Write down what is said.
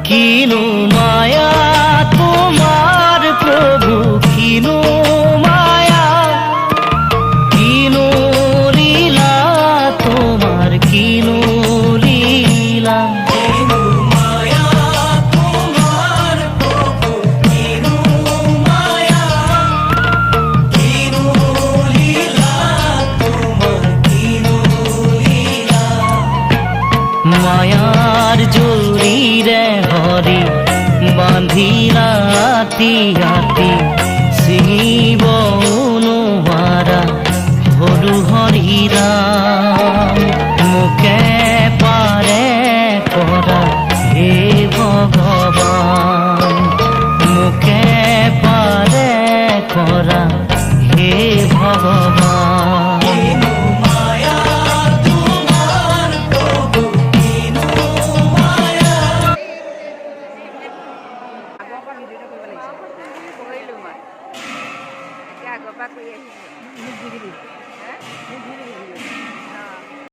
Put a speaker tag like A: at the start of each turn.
A: কিনো মায়া তোমার প্রভু, কিনো মায়া, কিনো লীলা তোমার, কিনো লীলা। কিনো মায়া তোমার প্রভু, কিনো মায়া, কিনো লীলা তোমার, কিনো লীলা। মায়ার জড়িরে হরি বাঁধিলা আতি আতি, শিব অনুমারা হলু হরিরাম। মুখে পারে করা হে ভগবান, মুখে পারে করা হে ভগবান।
B: আগৰ পৰা কৰি আহিছোঁ।